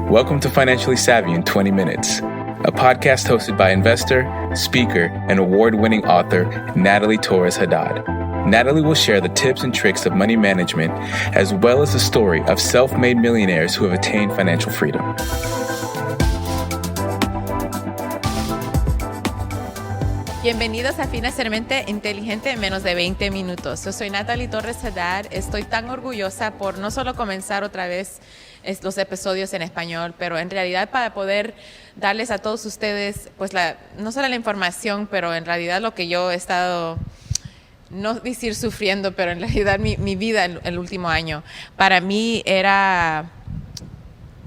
Welcome to Financially Savvy in 20 Minutes, a podcast hosted by investor, speaker, and award-winning author Natalie Torres Haddad. Natalie will share the tips and tricks of money management, as well as the story of self-made millionaires who have attained financial freedom. Bienvenidos a Financieramente Inteligente en menos de 20 minutos. Yo soy Natalie Torres Haddad. Estoy tan orgullosa por no solo comenzar otra vez los episodios en español, pero en realidad para poder darles a todos ustedes, pues no solo la información, pero en realidad lo que yo he estado, no decir sufriendo, pero en realidad mi vida en el último año. Para mí era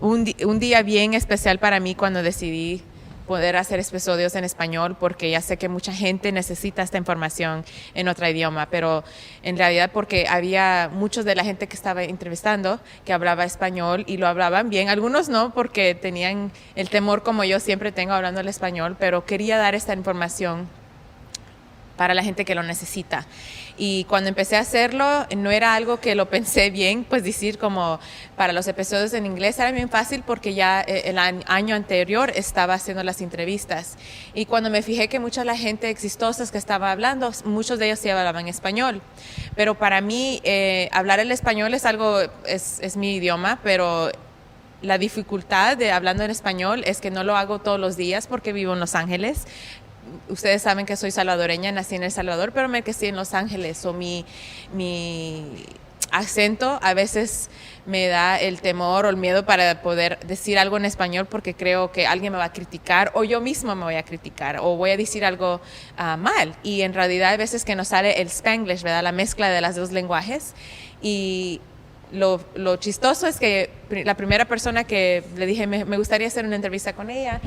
un día bien especial para mí cuando decidí poder hacer episodios en español, porque ya sé que mucha gente necesita esta información en otro idioma, pero en realidad porque había muchos de la gente que estaba entrevistando que hablaba español y lo hablaban bien, algunos no, porque tenían el temor como yo siempre tengo hablando el español, pero quería dar esta información para la gente que lo necesita. Y cuando empecé a hacerlo, no era algo que lo pensé bien, pues decir como para los episodios en inglés era bien fácil porque ya el año anterior estaba haciendo las entrevistas. Y cuando me fijé que mucha de la gente exitosa que estaba hablando, muchos de ellos sí hablaban español. Pero para mí, hablar el español es algo, es mi idioma, pero la dificultad de hablando en español es que no lo hago todos los días porque vivo en Los Ángeles. Ustedes saben que soy salvadoreña, nací en El Salvador, pero me crecí en Los Ángeles. O mi acento a veces me da el temor o el miedo para poder decir algo en español porque creo que alguien me va a criticar o yo misma me voy a criticar o voy a decir algo mal. Y en realidad hay veces que nos sale el Spanglish, ¿verdad? La mezcla de los dos lenguajes. Y lo chistoso es que la primera persona que le dije me gustaría hacer una entrevista con ella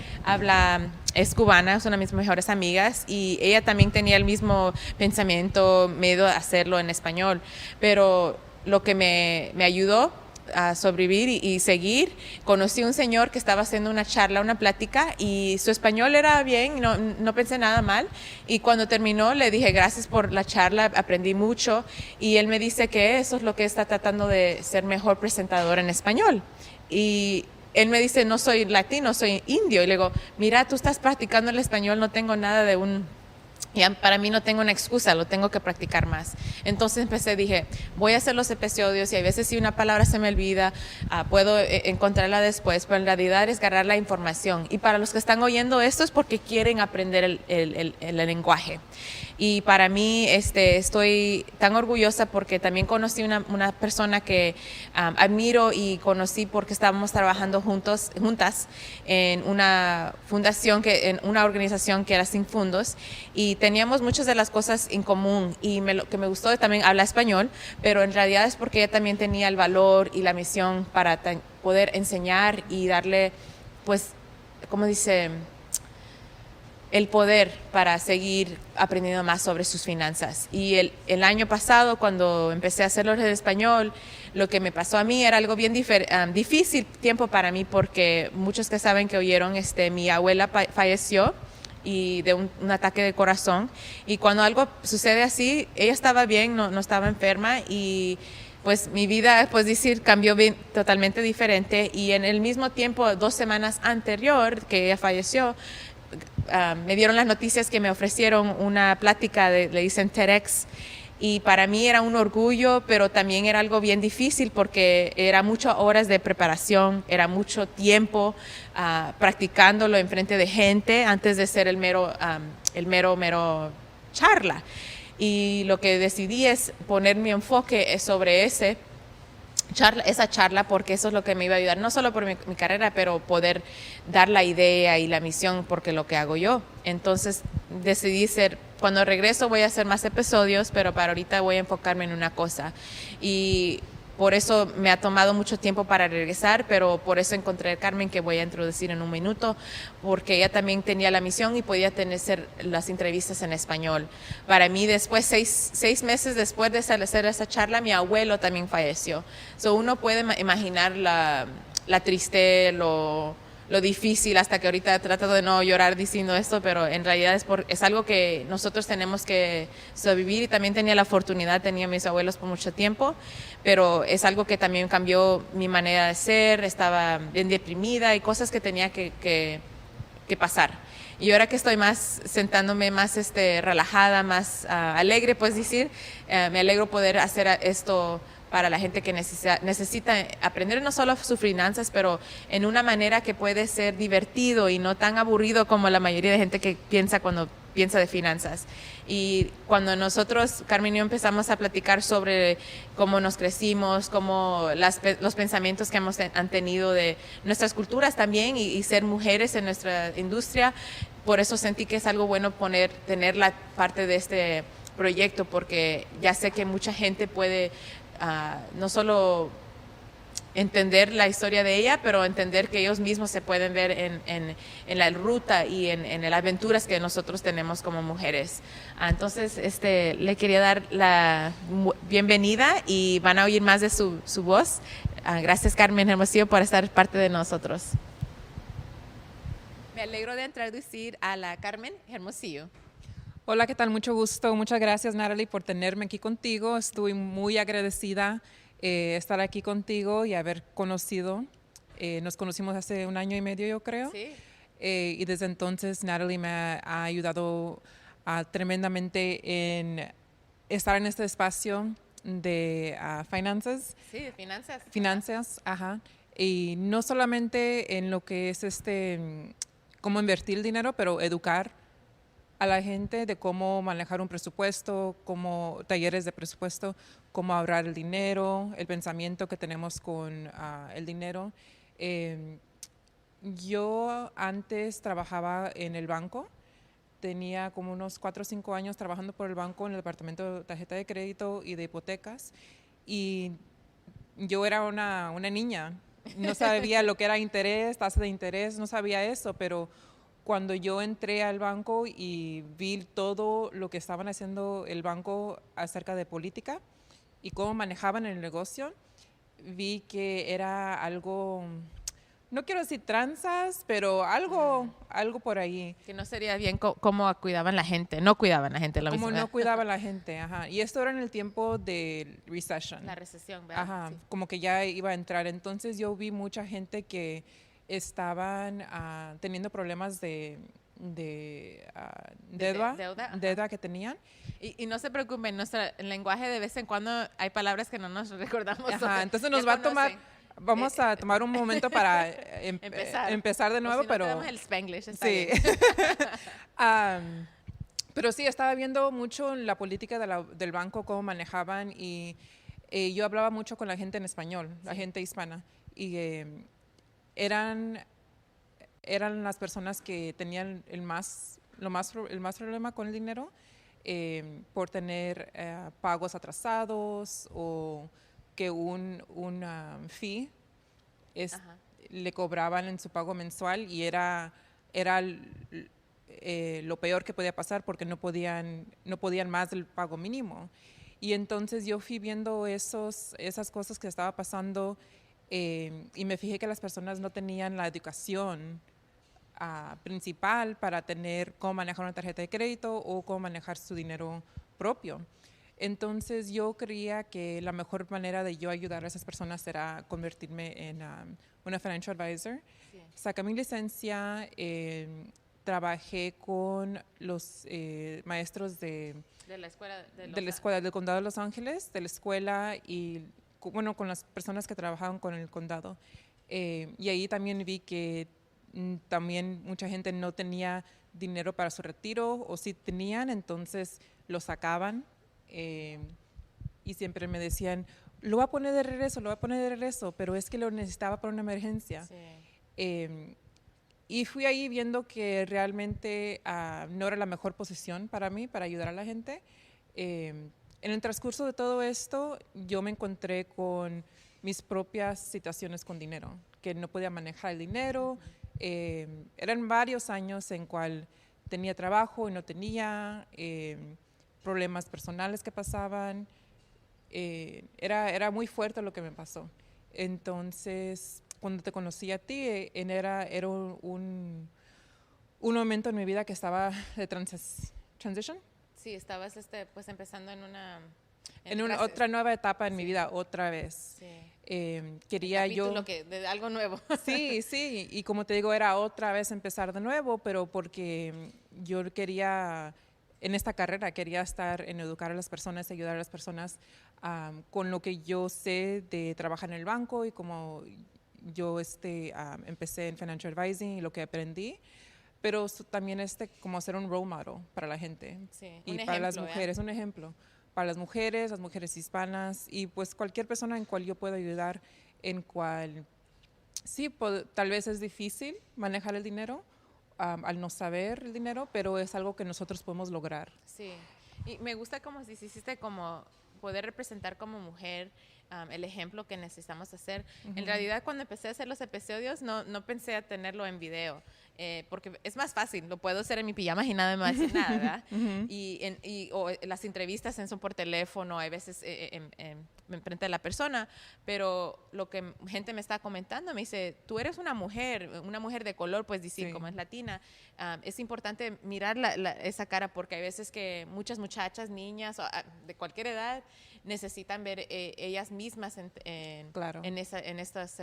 es cubana, es una de mis mejores amigas y ella también tenía el mismo pensamiento, miedo a hacerlo en español, pero lo que me ayudó a sobrevivir y seguir, conocí un señor que estaba haciendo una charla, una plática y su español era bien, no pensé nada mal y cuando terminó le dije gracias por la charla, aprendí mucho y él me dice que eso es lo que está tratando de ser mejor presentador en español y él me dice no soy latino, soy indio y le digo mira tú estás practicando el español, no tengo nada de ya para mí no tengo una excusa, lo tengo que practicar más. Entonces dije, voy a hacer los episodios y a veces si una palabra se me olvida, puedo encontrarla después, pero en realidad es agarrar la información. Y para los que están oyendo esto es porque quieren aprender el lenguaje. Y para mí estoy tan orgullosa porque también conocí una persona que admiro y conocí porque estábamos trabajando juntas en una fundación, en una organización que era sin fondos y teníamos muchas de las cosas en común y lo que me gustó es también habla español, pero en realidad es porque ella también tenía el valor y la misión para poder enseñar y darle, pues, ¿cómo dice?, el poder para seguir aprendiendo más sobre sus finanzas. Y el año pasado, cuando empecé a hacerlo en español, lo que me pasó a mí era algo bien difícil tiempo para mí, porque muchos que saben que oyeron, mi abuela falleció y de un ataque de corazón. Y cuando algo sucede así, ella estaba bien, no estaba enferma y pues mi vida, pues cambió totalmente diferente. Y en el mismo tiempo, 2 semanas anterior que ella falleció, me dieron las noticias que me ofrecieron una plática, le dicen TEDx, y para mí era un orgullo, pero también era algo bien difícil porque era muchas horas de preparación, era mucho tiempo practicándolo en frente de gente antes de ser el mero charla. Y lo que decidí es poner mi enfoque sobre esa charla porque eso es lo que me iba a ayudar, no solo por mi carrera, pero poder dar la idea y la misión porque lo que hago yo. Entonces decidí cuando regreso voy a hacer más episodios, pero para ahorita voy a enfocarme en una cosa. Y por eso me ha tomado mucho tiempo para regresar, pero por eso encontré a Carmen que voy a introducir en un minuto, porque ella también tenía la misión y podía tener las entrevistas en español. Para mí después, 6 meses después de hacer esa charla, mi abuelo también falleció. Uno puede imaginar la tristeza, lo difícil, hasta que ahorita trato de no llorar diciendo esto, pero en realidad es algo que nosotros tenemos que sobrevivir, y también tenía mis abuelos por mucho tiempo, pero es algo que también cambió mi manera de ser, estaba bien deprimida y cosas que tenía que pasar. Y ahora que estoy sentándome más relajada, más alegre, pues decir, me alegro poder hacer esto para la gente que necesita aprender no solo sus finanzas, pero en una manera que puede ser divertido y no tan aburrido como la mayoría de gente que piensa cuando piensa de finanzas. Y cuando nosotros, Carmen y yo, empezamos a platicar sobre cómo nos crecimos, cómo los pensamientos que han tenido de nuestras culturas también, y ser mujeres en nuestra industria, por eso sentí que es algo bueno tener la parte de este proyecto, porque ya sé que mucha gente puede no solo entender la historia de ella, pero entender que ellos mismos se pueden ver en la ruta y en las aventuras que nosotros tenemos como mujeres. Entonces, le quería dar la bienvenida, y van a oír más de su voz. Gracias, Carmen Hermosillo, por estar parte de nosotros. Me alegro de introducir a la Carmen Hermosillo. Hola, ¿qué tal? Mucho gusto. Muchas gracias, Natalie, por tenerme aquí contigo. Estoy muy agradecida estar aquí contigo y haber conocido. Nos conocimos hace 1 año y medio, yo creo. Sí. Y desde entonces, Natalie me ha ayudado tremendamente en estar en este espacio de finanzas. Sí, de finanzas. Finanzas, ajá. Y no solamente en lo que es cómo invertir el dinero, pero educar a la gente de cómo manejar un presupuesto, cómo talleres de presupuesto, cómo ahorrar el dinero, el pensamiento que tenemos con el dinero. Yo antes trabajaba en el banco, tenía como unos 4 o 5 años trabajando por el banco en el departamento de tarjeta de crédito y de hipotecas, y yo era una niña, no sabía lo que era interés, tasa de interés, no sabía eso, pero cuando yo entré al banco y vi todo lo que estaban haciendo el banco acerca de política y cómo manejaban el negocio, vi que era algo, no quiero decir tranzas, pero algo por ahí. Que no sería bien cómo cuidaban la gente, no cuidaban la gente. Como no cuidaba la gente, ajá. Y esto era en el tiempo de recession. La recesión, ¿verdad? Ajá, Sí. como que ya iba a entrar. Entonces yo vi mucha gente que estaban teniendo problemas de deuda que tenían. Y no se preocupen, nuestro lenguaje de vez en cuando hay palabras que no nos recordamos. Ajá, entonces nos va a tomar, vamos a tomar un momento para empezar de nuevo, o si no, pero tenemos el Spanglish, está sí. bien. Pero sí, estaba viendo mucho la política del banco, cómo manejaban, y yo hablaba mucho con la gente en español, la gente hispana, y eran las personas que tenían el más problema con el dinero, por tener pagos atrasados, o que un fee le cobraban en su pago mensual, y era lo peor que podía pasar, porque no podían más del pago mínimo. Y entonces yo fui viendo esas cosas que estaba pasando, y me fijé que las personas no tenían la educación principal para tener cómo manejar una tarjeta de crédito o cómo manejar su dinero propio. Entonces yo creía que la mejor manera de yo ayudar a esas personas era convertirme en una financial advisor. Sí. Saqué mi licencia, trabajé con los maestros de la escuela del condado de Los Ángeles, de la escuela, y bueno, con las personas que trabajaban con el condado. Y ahí también vi que también mucha gente no tenía dinero para su retiro, o si tenían, entonces lo sacaban, y siempre me decían, lo voy a poner de regreso, pero es que lo necesitaba para una emergencia. Sí. Y fui ahí viendo que realmente no era la mejor posición para mí, para ayudar a la gente. En el transcurso de todo esto, yo me encontré con mis propias situaciones con dinero, que no podía manejar el dinero. Eran varios años en cual tenía trabajo y no tenía, problemas personales que pasaban. Era muy fuerte lo que me pasó. Entonces cuando te conocí a ti, era un momento en mi vida que estaba de transition. Sí, estabas pues empezando en una... Otra nueva etapa en mi vida, otra vez. Sí. Quería yo... de algo nuevo. Sí, sí, y como te digo, era otra vez empezar de nuevo, pero porque yo quería, en esta carrera, quería estar en educar a las personas, ayudar a las personas con lo que yo sé de trabajar en el banco y como yo empecé en Financial Advising y lo que aprendí, pero también como ser un role model para la gente. Sí, y para las mujeres, un ejemplo. Para las mujeres hispanas y pues cualquier persona en cual yo pueda ayudar, en cual sí, tal vez es difícil manejar el dinero al no saber el dinero, pero es algo que nosotros podemos lograr. Sí, y me gusta como si hiciste como poder representar como mujer el ejemplo que necesitamos hacer. En realidad, cuando empecé a hacer los episodios, no pensé a tenerlo en video, porque es más fácil, lo puedo hacer en mi pijama y nada más, nada, ¿verdad? O las entrevistas son por teléfono, hay veces enfrente de la persona, pero lo que gente me está comentando, me dice, tú eres una mujer de color, pues decir, como es latina, es importante mirar esa cara, porque hay veces que muchas muchachas, niñas, de cualquier edad, necesitan ver ellas mismas en estas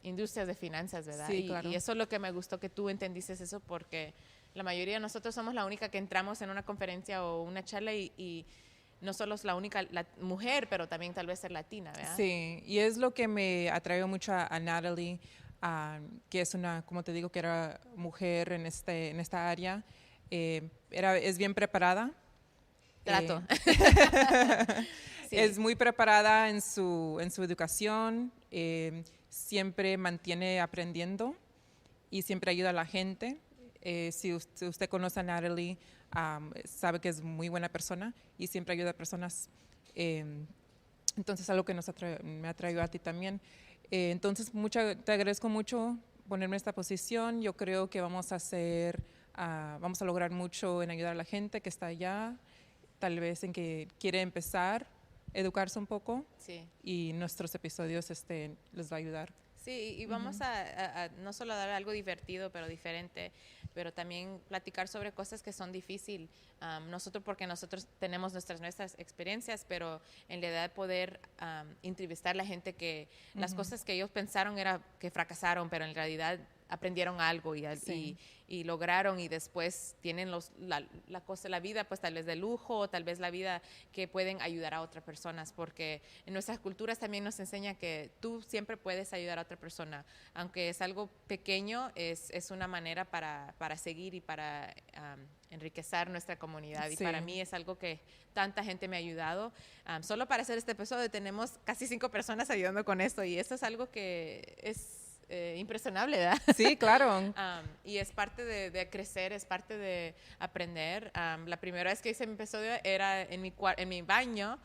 industrias de finanzas, ¿verdad? Sí, claro. Y eso es lo que me gustó que tú entendiste eso, porque la mayoría de nosotros somos la única que entramos en una conferencia o una charla y no solo es la única mujer, pero también tal vez ser latina, ¿verdad? Sí, y es lo que me atrajo mucho a Natalie, que es como te digo, que era mujer en esta área. Es bien preparada. Trato. Sí. Es muy preparada en su educación, siempre mantiene aprendiendo y siempre ayuda a la gente. Si usted conoce a Natalie, sabe que es muy buena persona y siempre ayuda a personas. Entonces, algo que me ha traído a ti también. Entonces, te agradezco mucho ponerme en esta posición. Yo creo que vamos a lograr mucho en ayudar a la gente que está allá, tal vez en que quiere empezar a educarse un poco. Sí. Y nuestros episodios les va a ayudar. Sí, y vamos a no solo dar algo divertido, pero diferente, pero también platicar sobre cosas que son difíciles. Porque nosotros tenemos nuestras experiencias, pero en realidad poder entrevistar a la gente que las cosas que ellos pensaron era que fracasaron, pero en realidad aprendieron algo y lograron, y después tienen la vida pues tal vez de lujo, o tal vez la vida que pueden ayudar a otras personas, porque en nuestras culturas también nos enseña que tú siempre puedes ayudar a otra persona, aunque es algo pequeño, es una manera para seguir y para enriquecer nuestra comunidad. Y para mí es algo que tanta gente me ha ayudado. Solo para hacer este episodio tenemos casi 5 personas ayudando con esto, y eso es algo que es impresionable, ¿verdad? Sí, claro. Y es parte de crecer, es parte de aprender. La primera vez que hice mi episodio era en mi baño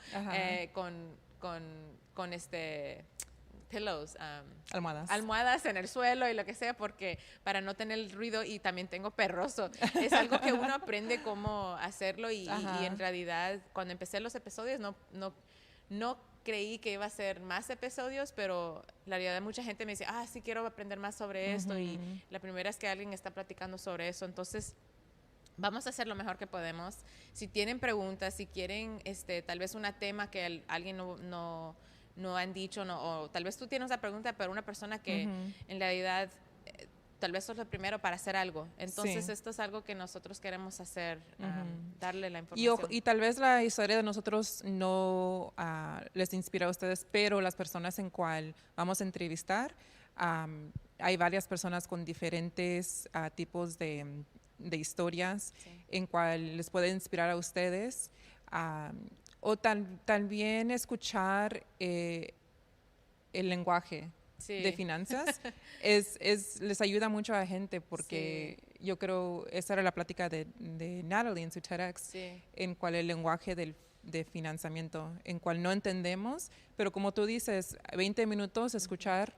con pillows, almohadas en el suelo y lo que sea, porque para no tener el ruido, y también tengo perros, es algo que uno aprende cómo hacerlo y en realidad cuando empecé los episodios no creí que iba a ser más episodios, pero la realidad mucha gente me dice, sí quiero aprender más sobre esto, y la primera es que alguien está platicando sobre eso. Entonces vamos a hacer lo mejor que podemos. Si tienen preguntas, si quieren tal vez un tema que alguien no han dicho, o tal vez tú tienes una pregunta, pero una persona que en realidad tal vez sos lo primero para hacer algo. Entonces esto es algo que nosotros queremos hacer, darle la información. Y tal vez la historia de nosotros no les inspira a ustedes, pero las personas en cual vamos a entrevistar, hay varias personas con diferentes tipos de historias en cual les puede inspirar a ustedes. O también escuchar el lenguaje de finanzas les ayuda mucho a la gente, porque yo creo esa era la plática de Natalie en su TEDx, en cual el lenguaje de financiamiento, en cual no entendemos, pero como tú dices, 20 minutos escuchar,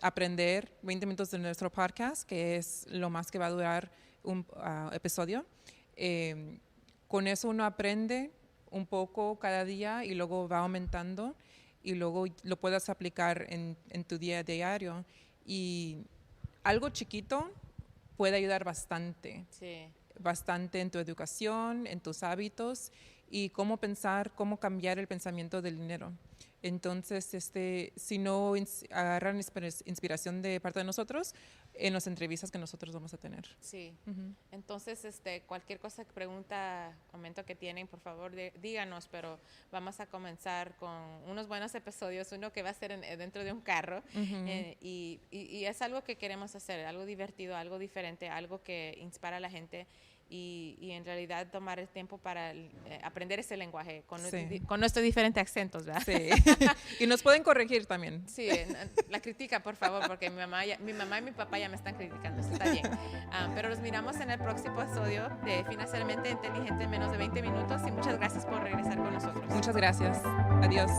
aprender, 20 minutos de nuestro podcast, que es lo más que va a durar un episodio. Con eso uno aprende un poco cada día y luego va aumentando. y luego lo puedas aplicar en tu día a diario. Y algo chiquito puede ayudar bastante. Sí. Bastante en tu educación, en tus hábitos y cómo pensar, cómo cambiar el pensamiento del dinero. Entonces, si no agarran inspiración de parte de nosotros, en las entrevistas que nosotros vamos a tener. Sí. Entonces, cualquier cosa, pregunta, comento que tienen, por favor, díganos, pero vamos a comenzar con unos buenos episodios, uno que va a ser dentro de un carro, y es algo que queremos hacer, algo divertido, algo diferente, algo que inspira a la gente. Y en realidad tomar el tiempo para aprender ese lenguaje con nuestros diferentes acentos, ¿verdad? Sí. Y nos pueden corregir también. Sí, la critica, por favor, porque mi mamá y mi papá ya me están criticando, eso está bien. Pero los miramos en el próximo episodio de Financieramente Inteligente en menos de 20 minutos y muchas gracias por regresar con nosotros. Muchas gracias. Adiós.